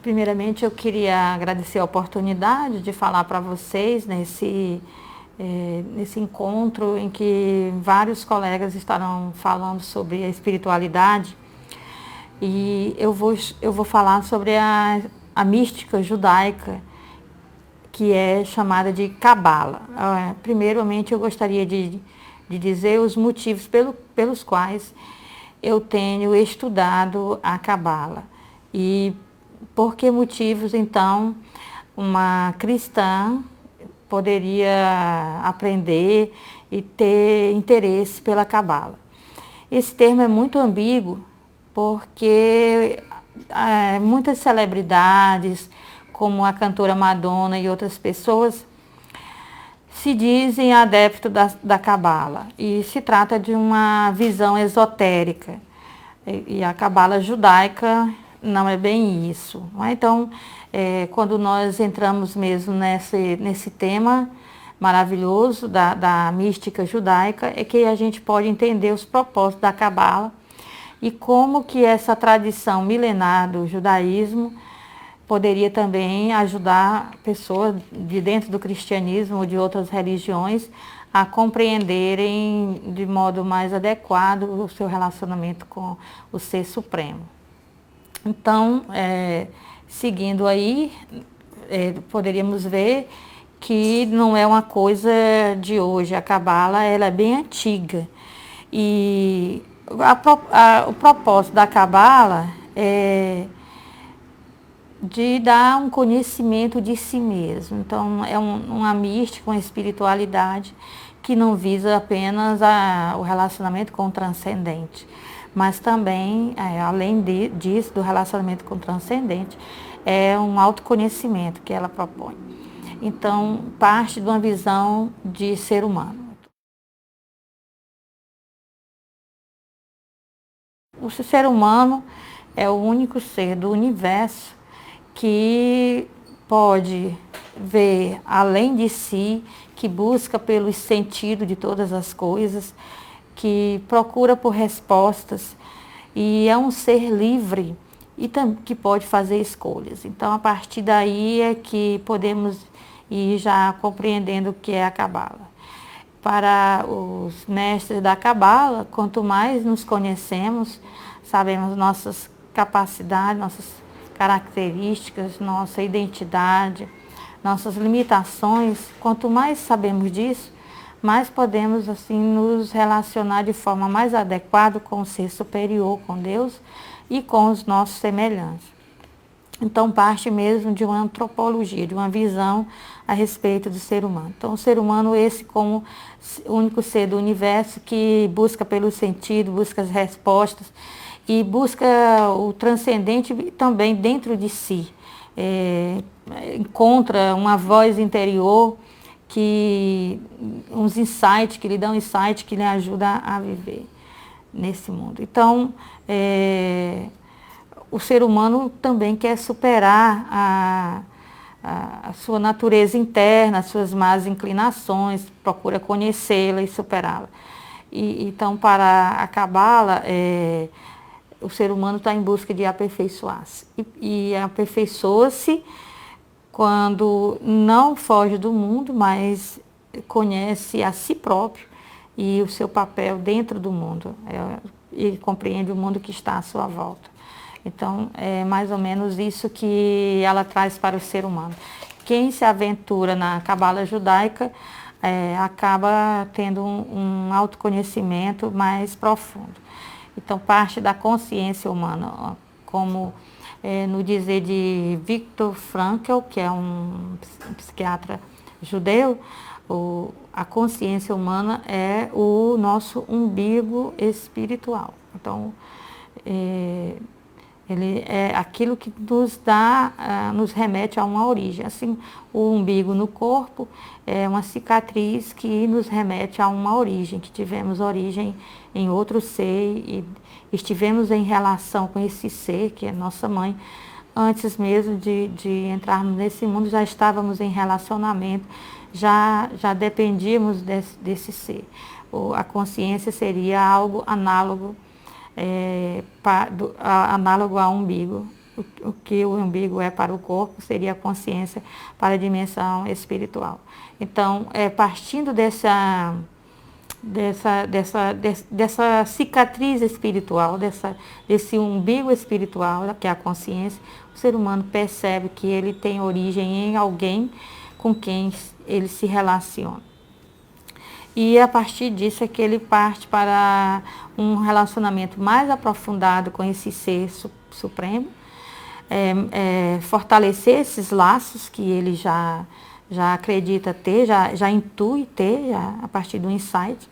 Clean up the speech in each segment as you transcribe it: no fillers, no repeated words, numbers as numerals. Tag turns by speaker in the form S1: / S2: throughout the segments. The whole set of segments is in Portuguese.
S1: Primeiramente, eu queria agradecer a oportunidade de falar para vocês nesse encontro em que vários colegas estarão falando sobre a espiritualidade. E eu vou falar sobre a mística judaica, que é chamada de Cabala. Primeiramente, eu gostaria de dizer os motivos pelos quais eu tenho estudado a Cabala. E por que motivos, então, uma cristã poderia aprender e ter interesse pela Cabala. Esse termo é muito ambíguo, porque muitas celebridades, como a cantora Madonna e outras pessoas, se dizem adeptos da Cabala. E se trata de uma visão esotérica. E a Cabala judaica não é bem isso. Então, quando nós entramos mesmo nesse tema maravilhoso da mística judaica, é que a gente pode entender os propósitos da Cabala e como que essa tradição milenar do judaísmo poderia também ajudar pessoas de dentro do cristianismo ou de outras religiões a compreenderem de modo mais adequado o seu relacionamento com o Ser Supremo. Então, seguindo aí, poderíamos ver que não é uma coisa de hoje. A Cabala, ela é bem antiga. E o propósito da Cabala é de dar um conhecimento de si mesmo. Então, é uma mística, uma espiritualidade que não visa apenas o relacionamento com o transcendente, mas também, além disso, do relacionamento com o transcendente, é um autoconhecimento que ela propõe. Então, parte de uma visão de ser humano. O ser humano é o único ser do universo que pode ver além de si, que busca pelo sentido de todas as coisas, que procura por respostas e é um ser livre e que pode fazer escolhas. Então, a partir daí é que podemos ir já compreendendo o que é a Cabala. Para os mestres da Cabala, quanto mais nos conhecemos, sabemos nossas capacidades, nossas características, nossa identidade, nossas limitações, quanto mais sabemos disso, mais podemos assim nos relacionar de forma mais adequada com o ser superior, com Deus e com os nossos semelhantes. Então, parte mesmo de uma antropologia, de uma visão a respeito do ser humano. Então, o ser humano, esse como o único ser do universo que busca pelo sentido, busca as respostas e busca o transcendente também dentro de si. Encontra uma voz interior, uns insights, que lhe dão insight, que lhe ajuda a viver nesse mundo. Então, o ser humano também quer superar a sua natureza interna, as suas más inclinações, procura conhecê-la e superá-la. Então, para a Cabala, o ser humano está em busca de aperfeiçoar-se. E aperfeiçoa-se quando não foge do mundo, mas conhece a si próprio e o seu papel dentro do mundo. E compreende o mundo que está à sua volta. Então, é mais ou menos isso que ela traz para o ser humano. Quem se aventura na Cabala judaica acaba tendo um autoconhecimento mais profundo. Então, parte da consciência humana, como no dizer de Viktor Frankl, que é um psiquiatra judeu, a consciência humana é o nosso umbigo espiritual. Então, ele é aquilo que nos remete a uma origem. Assim, o umbigo no corpo é uma cicatriz que nos remete a uma origem, que tivemos origem em outro ser e estivemos em relação com esse ser, que é nossa mãe. Antes mesmo de entrarmos nesse mundo, já estávamos em relacionamento já dependíamos desse ser. A consciência seria algo análogo, análogo ao umbigo. O que o umbigo é para o corpo seria a consciência para a dimensão espiritual. Então, partindo dessa cicatriz espiritual, desse umbigo espiritual, que é a consciência, o ser humano percebe que ele tem origem em alguém com quem ele se relaciona. E a partir disso é que ele parte para um relacionamento mais aprofundado com esse ser supremo, fortalecer esses laços que ele já acredita ter, já intui ter, a partir do insight,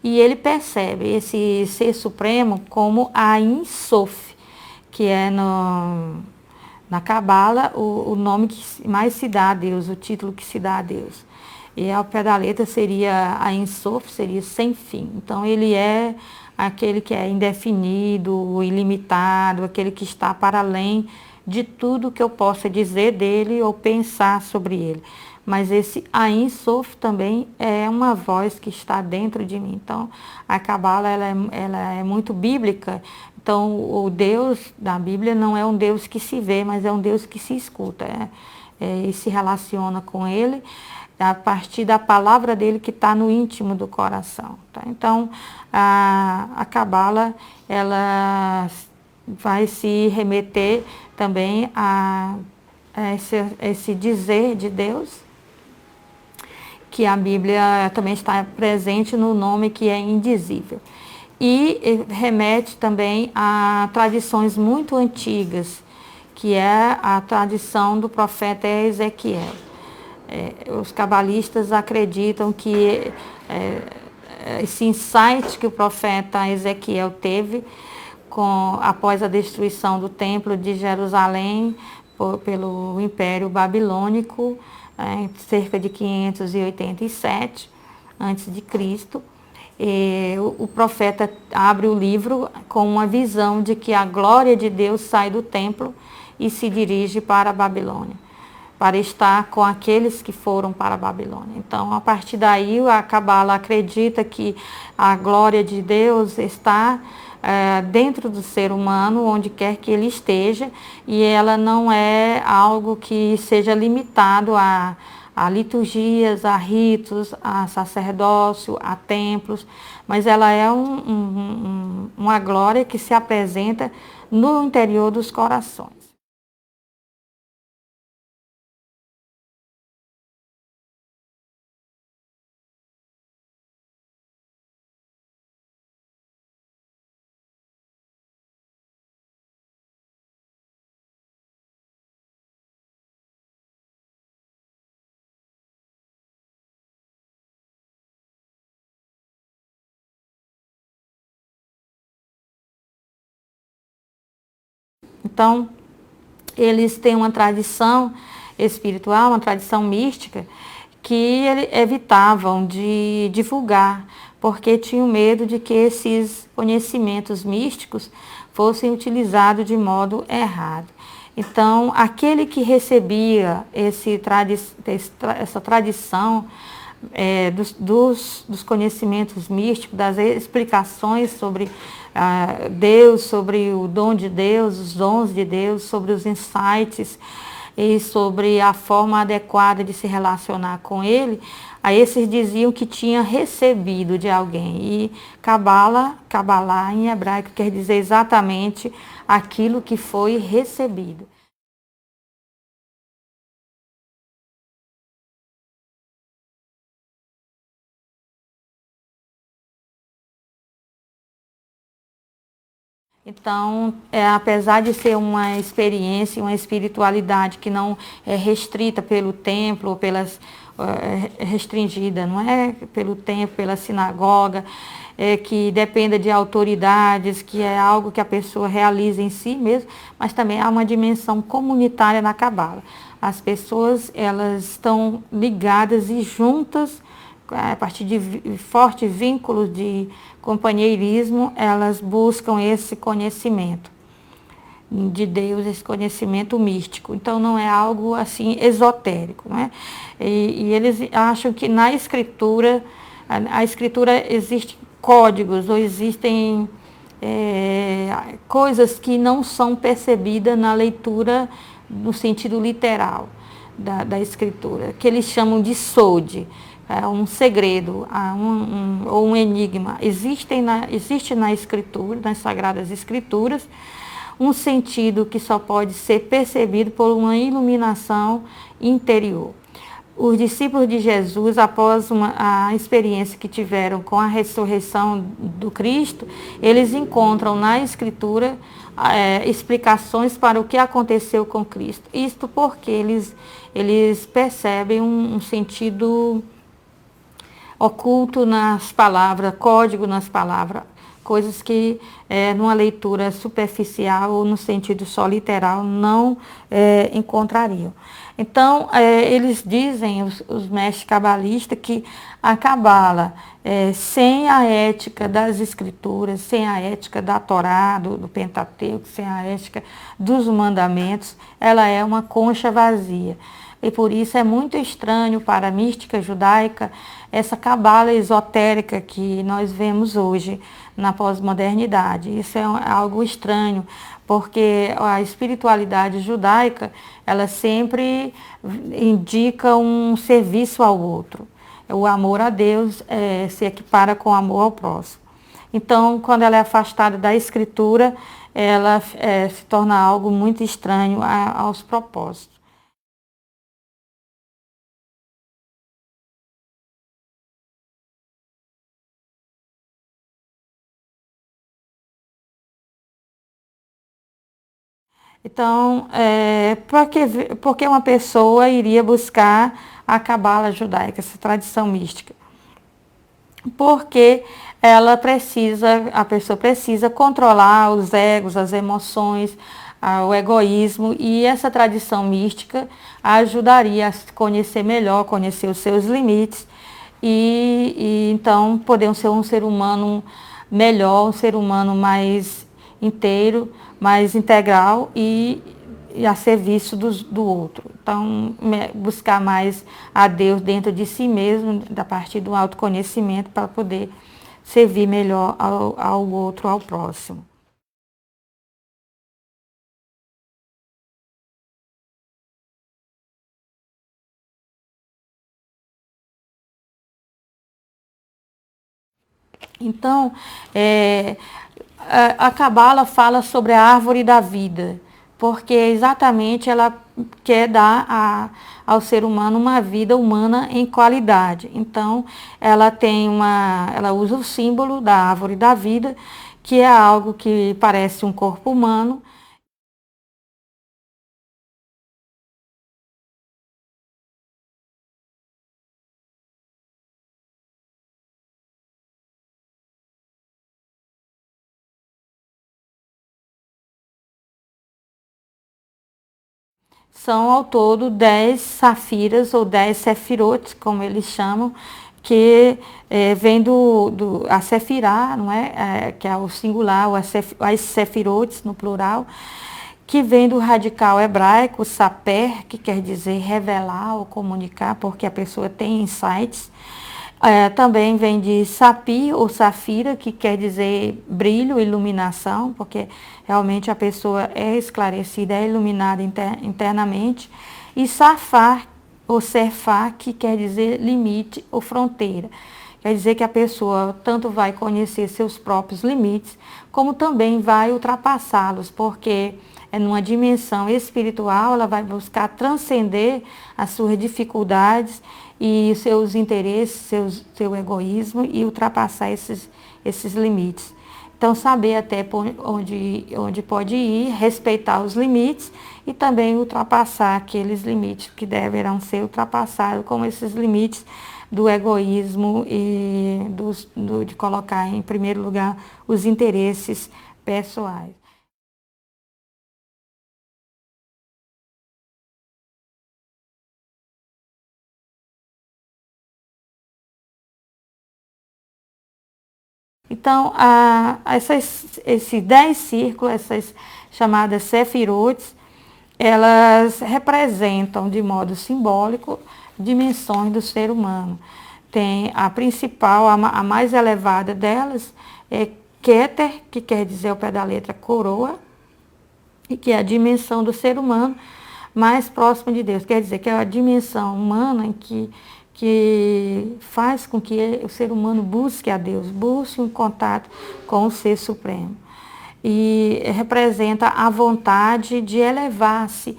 S1: e ele percebe esse ser supremo como a Ein Sof, que é na Cabala o nome que mais se dá a Deus, o título que se dá a Deus. E ao pé da letra seria a Ein Sof, seria sem fim. Então ele é aquele que é indefinido, ilimitado, aquele que está para além de tudo que eu possa dizer dele ou pensar sobre ele. Mas esse Ein Sof também é uma voz que está dentro de mim. Então, a Cabala ela é muito bíblica. Então, o Deus da Bíblia não é um Deus que se vê, mas é um Deus que se escuta. E se relaciona com ele a partir da palavra dele que está no íntimo do coração. Tá? Então, a Cabala, ela vai se remeter também a esse dizer de Deus, que a Bíblia também está presente no nome que é indizível. E remete também a tradições muito antigas, que é a tradição do profeta Ezequiel. Os cabalistas acreditam que esse insight que o profeta Ezequiel teve após a destruição do templo de Jerusalém pelo Império Babilônico, em cerca de 587 a.C., o profeta abre o livro com uma visão de que a glória de Deus sai do templo e se dirige para a Babilônia, para estar com aqueles que foram para a Babilônia. Então, a partir daí, a Cabala acredita que a glória de Deus está dentro do ser humano, onde quer que ele esteja, e ela não é algo que seja limitado a liturgias, a ritos, a sacerdócio, a templos, mas ela é uma glória que se apresenta no interior dos corações. Então, eles têm uma tradição espiritual, uma tradição mística, que evitavam de divulgar, porque tinham medo de que esses conhecimentos místicos fossem utilizados de modo errado. Então, aquele que recebia essa tradição dos conhecimentos místicos, das explicações sobre Deus, sobre o dom de Deus, os dons de Deus, sobre os insights e sobre a forma adequada de se relacionar com ele, a esses diziam que tinha recebido de alguém. E Kabbalah em hebraico quer dizer exatamente aquilo que foi recebido. Então, apesar de ser uma experiência, uma espiritualidade que não é restrita pelo templo, ou restringida, não é pelo templo, pela sinagoga, que dependa de autoridades, que é algo que a pessoa realiza em si mesmo, mas também há uma dimensão comunitária na Cabala. As pessoas, elas estão ligadas e juntas, a partir de forte vínculo de companheirismo, elas buscam esse conhecimento. de Deus, esse conhecimento místico. Então não é algo assim esotérico, né? E eles acham que na escritura, a escritura existe códigos ou existem coisas que não são percebidas na leitura no sentido literal da escritura, que eles chamam de sode, um segredo, ou um enigma. Existe na escritura, nas Sagradas Escrituras, um sentido que só pode ser percebido por uma iluminação interior. Os discípulos de Jesus, após a experiência que tiveram com a ressurreição do Cristo, eles encontram na Escritura explicações para o que aconteceu com Cristo. Isto porque eles percebem um sentido oculto nas palavras, código nas palavras, coisas que numa leitura superficial ou no sentido só literal não encontrariam. Então, eles dizem, os mestres cabalistas, que a cabala, sem a ética das escrituras, sem a ética da Torá, do Pentateuco, sem a ética dos mandamentos, ela é uma concha vazia. E por isso é muito estranho para a mística judaica essa cabala esotérica que nós vemos hoje na pós-modernidade. Isso é algo estranho, porque a espiritualidade judaica, ela sempre indica um serviço ao outro. O amor a Deus se equipara com o amor ao próximo. Então, quando ela é afastada da escritura, ela se torna algo muito estranho aos propósitos. Então, porque uma pessoa iria buscar a cabala judaica, essa tradição mística? Porque a pessoa precisa controlar os egos, as emoções, o egoísmo, e essa tradição mística ajudaria a se conhecer melhor, conhecer os seus limites e então poder ser um ser humano melhor, um ser humano mais inteiro, mais integral e a serviço do outro. Então, buscar mais a Deus dentro de si mesmo, a partir do autoconhecimento, para poder servir melhor ao outro, ao próximo. Então, a Cabala fala sobre a árvore da vida, porque exatamente ela quer dar ao ser humano uma vida humana em qualidade. Então, ela usa o símbolo da árvore da vida, que é algo que parece um corpo humano. São ao todo 10 safiras ou 10 sefirotes, como eles chamam, que vem a sefirá, não é? Que é o singular, as sefirotes no plural, que vem do radical hebraico, saper, que quer dizer revelar ou comunicar, porque a pessoa tem insights. Também vem de sapi ou safira, que quer dizer brilho, iluminação, porque realmente a pessoa é esclarecida, é iluminada internamente. E safar ou serfar, que quer dizer limite ou fronteira. Quer dizer que a pessoa tanto vai conhecer seus próprios limites, como também vai ultrapassá-los, porque numa dimensão espiritual, ela vai buscar transcender as suas dificuldades e seus interesses, seu egoísmo e ultrapassar esses limites. Então, saber até onde pode ir, respeitar os limites e também ultrapassar aqueles limites que deverão ser ultrapassados, como esses limites do egoísmo e de colocar em primeiro lugar os interesses pessoais. Então, esses 10 círculos, essas chamadas Sefirotes, elas representam de modo simbólico dimensões do ser humano. Tem a principal, a mais elevada delas, é Keter, que quer dizer ao pé da letra coroa, e que é a dimensão do ser humano mais próxima de Deus. Quer dizer que é a dimensão humana em que faz com que o ser humano busque a Deus, busque um contato com o Ser Supremo. E representa a vontade de elevar-se,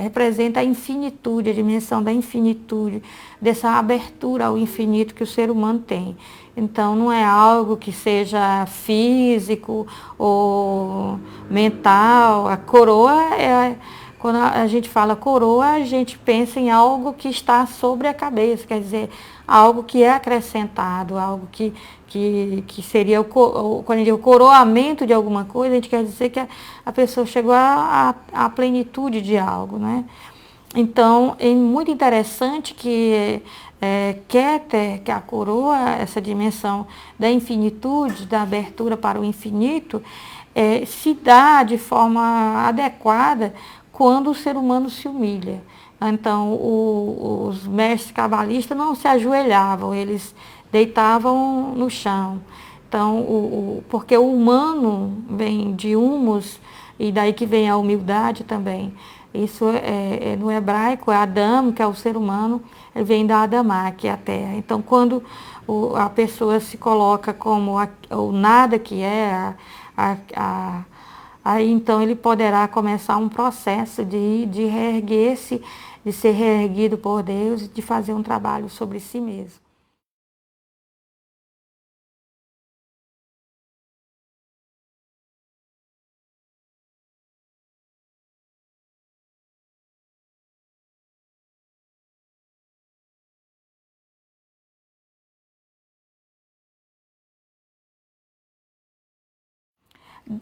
S1: representa a infinitude, a dimensão da infinitude, dessa abertura ao infinito que o ser humano tem. Então, não é algo que seja físico ou mental. A coroa quando a gente fala coroa, a gente pensa em algo que está sobre a cabeça, quer dizer, algo que é acrescentado, algo que seria quando a gente diz o coroamento de alguma coisa, a gente quer dizer que a pessoa chegou à plenitude de algo, né? Então, é muito interessante que Keter, que é a coroa, essa dimensão da infinitude, da abertura para o infinito, se dá de forma adequada quando o ser humano se humilha. Então, os mestres cabalistas não se ajoelhavam, eles deitavam no chão. Então, porque o humano vem de humus, e daí que vem a humildade também. Isso no hebraico, é Adam, que é o ser humano, ele vem da Adamá, que é a terra. Então, quando a pessoa se coloca como o nada que é, aí então ele poderá começar um processo de reerguer-se, de ser reerguido por Deus e de fazer um trabalho sobre si mesmo.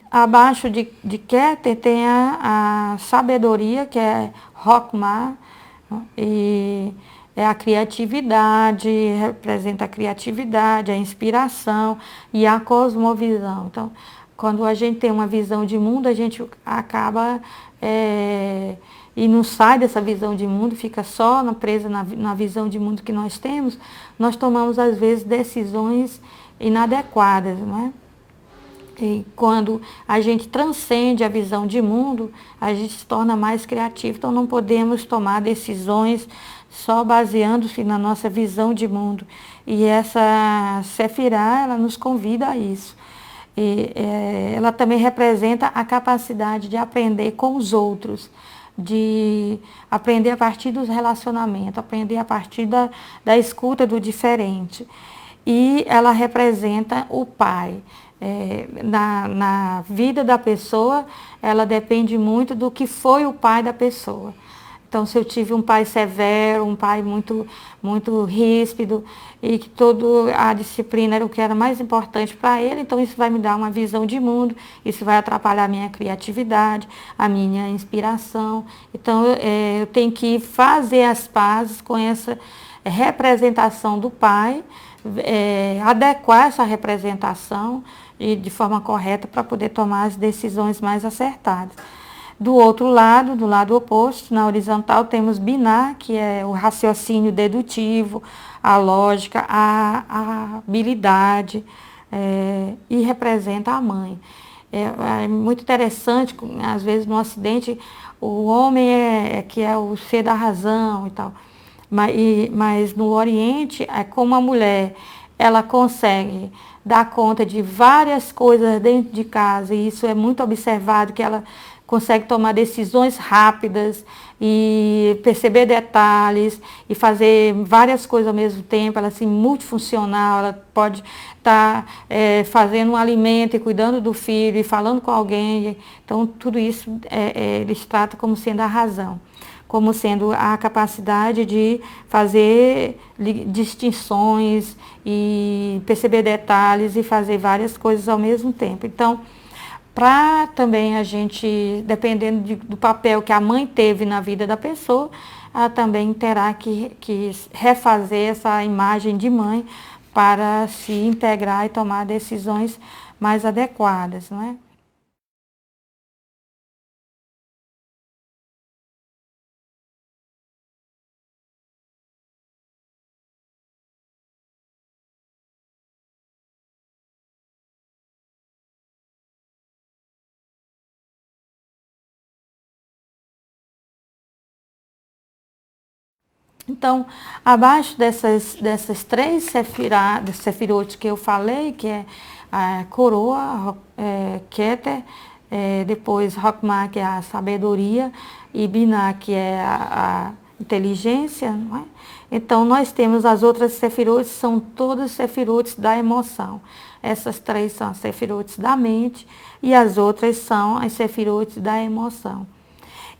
S1: Abaixo de Keter tem a sabedoria, que é Rokhmah, e é a criatividade, representa a criatividade, a inspiração e a cosmovisão. Então, quando a gente tem uma visão de mundo, a gente acaba e não sai dessa visão de mundo, fica só presa na visão de mundo que nós temos, nós tomamos às vezes decisões inadequadas, não é? E quando a gente transcende a visão de mundo, a gente se torna mais criativo. Então, não podemos tomar decisões só baseando-se na nossa visão de mundo. E essa Sefirá, ela nos convida a isso. Ela também representa a capacidade de aprender com os outros, de aprender a partir dos relacionamentos, aprender a partir da escuta do diferente. E ela representa o pai. Na vida da pessoa, ela depende muito do que foi o pai da pessoa. Então, se eu tive um pai severo, um pai muito, muito ríspido, e que toda a disciplina era o que era mais importante para ele, então isso vai me dar uma visão de mundo, isso vai atrapalhar a minha criatividade, a minha inspiração. Então, eu tenho que fazer as pazes com essa representação do pai, adequar essa representação e de forma correta para poder tomar as decisões mais acertadas. Do outro lado, do lado oposto, na horizontal, temos Binah, que é o raciocínio dedutivo, a lógica, a habilidade, e representa a mãe. É muito interessante, às vezes no Ocidente, o homem que é o ser da razão e tal. Mas no Oriente, é como a mulher, ela consegue dar conta de várias coisas dentro de casa, e isso é muito observado, que ela consegue tomar decisões rápidas e perceber detalhes e fazer várias coisas ao mesmo tempo. Ela é assim, multifuncional, ela pode estar fazendo um alimento e cuidando do filho e falando com alguém. Então, tudo isso eles tratam como sendo a razão, como sendo a capacidade de fazer distinções e perceber detalhes e fazer várias coisas ao mesmo tempo. Então, para também a gente, dependendo do papel que a mãe teve na vida da pessoa, ela também terá que refazer essa imagem de mãe para se integrar e tomar decisões mais adequadas, não é? Então, abaixo dessas três sefirotes que eu falei, que é a coroa, Keter, depois Hokmah, que é a sabedoria, e Binah, que é a inteligência, não é? Então, nós temos as outras sefirotes, são todas sefirotes da emoção. Essas três são as sefirotes da mente e as outras são as sefirotes da emoção.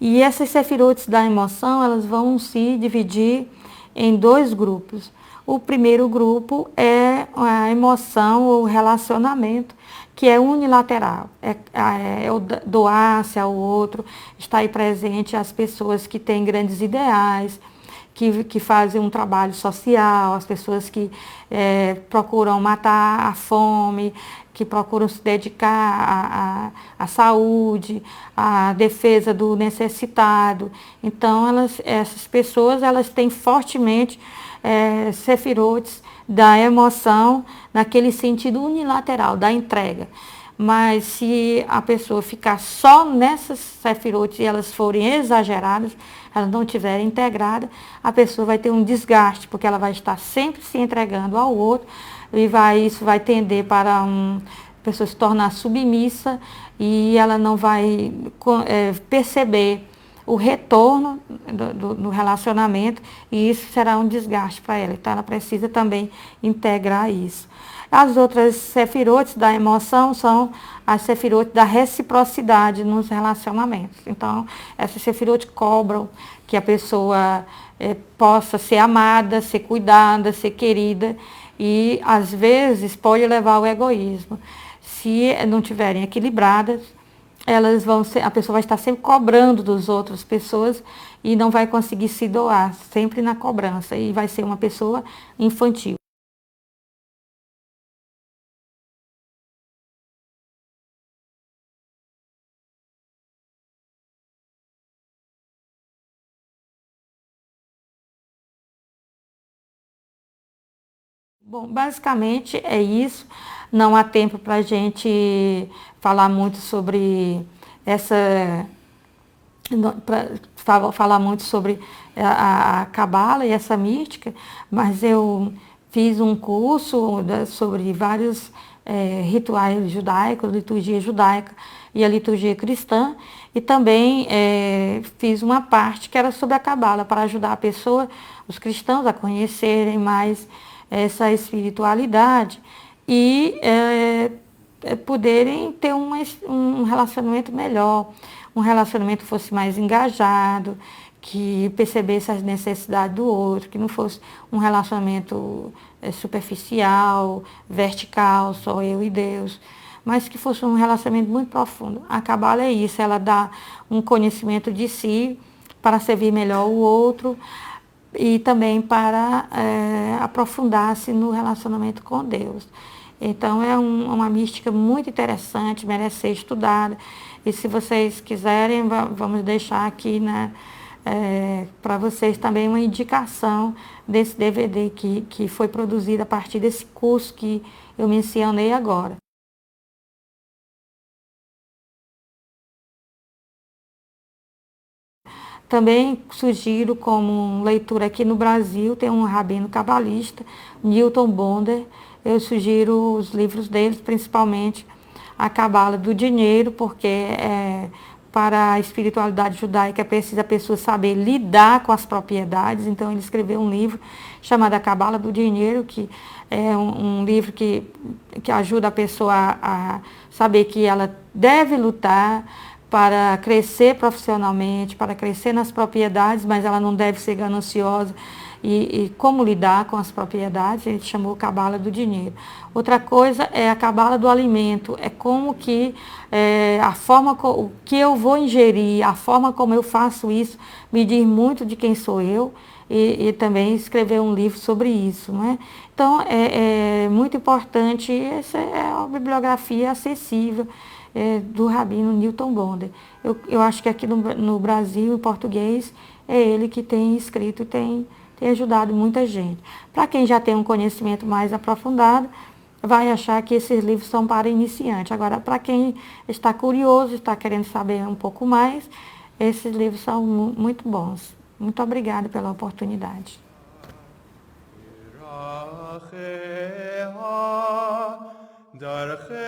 S1: E essas sefirotes da emoção, elas vão se dividir em dois grupos. O primeiro grupo é a emoção ou relacionamento, que é unilateral. É o doar-se ao outro, estar aí presente as pessoas que têm grandes ideais, que fazem um trabalho social, as pessoas que procuram matar a fome, que procuram se dedicar à saúde, à defesa do necessitado. Então, essas pessoas elas têm fortemente sefirotes da emoção, naquele sentido unilateral, da entrega. Mas se a pessoa ficar só nessas sefirotes e elas forem exageradas, elas não estiverem integradas, a pessoa vai ter um desgaste, porque ela vai estar sempre se entregando ao outro e isso vai tender para a pessoa se tornar submissa e ela não vai perceber o retorno do relacionamento e isso será um desgaste para ela. Então ela precisa também integrar isso. As outras sefirotes da emoção são as sefirotes da reciprocidade nos relacionamentos. Então, essas sefirotes cobram que a pessoa possa ser amada, ser cuidada, ser querida e, às vezes, pode levar ao egoísmo. Se não estiverem equilibradas, a pessoa vai estar sempre cobrando das outras pessoas e não vai conseguir se doar, sempre na cobrança, e vai ser uma pessoa infantil. Bom, basicamente é isso. Não há tempo para a gente falar muito sobre essa, falar muito sobre a Cabala e essa mística, mas eu fiz um curso sobre vários rituais judaicos, liturgia judaica e a liturgia cristã, e também fiz uma parte que era sobre a Cabala, para ajudar a pessoa, os cristãos, a conhecerem mais essa espiritualidade e poderem ter um relacionamento melhor, um relacionamento que fosse mais engajado, que percebesse as necessidades do outro, que não fosse um relacionamento superficial, vertical, só eu e Deus, mas que fosse um relacionamento muito profundo. A Cabala é isso, ela dá um conhecimento de si para servir melhor o outro, e também para aprofundar-se no relacionamento com Deus. Então é uma mística muito interessante, merece ser estudada. E se vocês quiserem, vamos deixar aqui, né, para vocês também uma indicação desse DVD que foi produzido a partir desse curso que eu mencionei agora. Também sugiro como leitura aqui no Brasil, tem um rabino cabalista, Newton Bonder. Eu sugiro os livros deles, principalmente A Cabala do Dinheiro, porque para a espiritualidade judaica é preciso a pessoa saber lidar com as propriedades. Então ele escreveu um livro chamado A Cabala do Dinheiro, que é um livro que ajuda a pessoa a saber que ela deve lutar para crescer profissionalmente, para crescer nas propriedades, mas ela não deve ser gananciosa. E como lidar com as propriedades, a gente chamou Cabala do Dinheiro. Outra coisa é a Cabala do Alimento, é como que a forma o que eu vou ingerir, a forma como eu faço isso, me diz muito de quem sou eu, e também escrever um livro sobre isso, não é? Então, é muito importante, essa é uma bibliografia acessível, do rabino Newton Bonder. Eu acho que aqui no Brasil, em português, é ele que tem escrito e tem ajudado muita gente. Para quem já tem um conhecimento mais aprofundado, vai achar que esses livros são para iniciante. Agora, para quem está curioso, está querendo saber um pouco mais, esses livros são muito bons. Muito obrigada pela oportunidade.
S2: דרכיה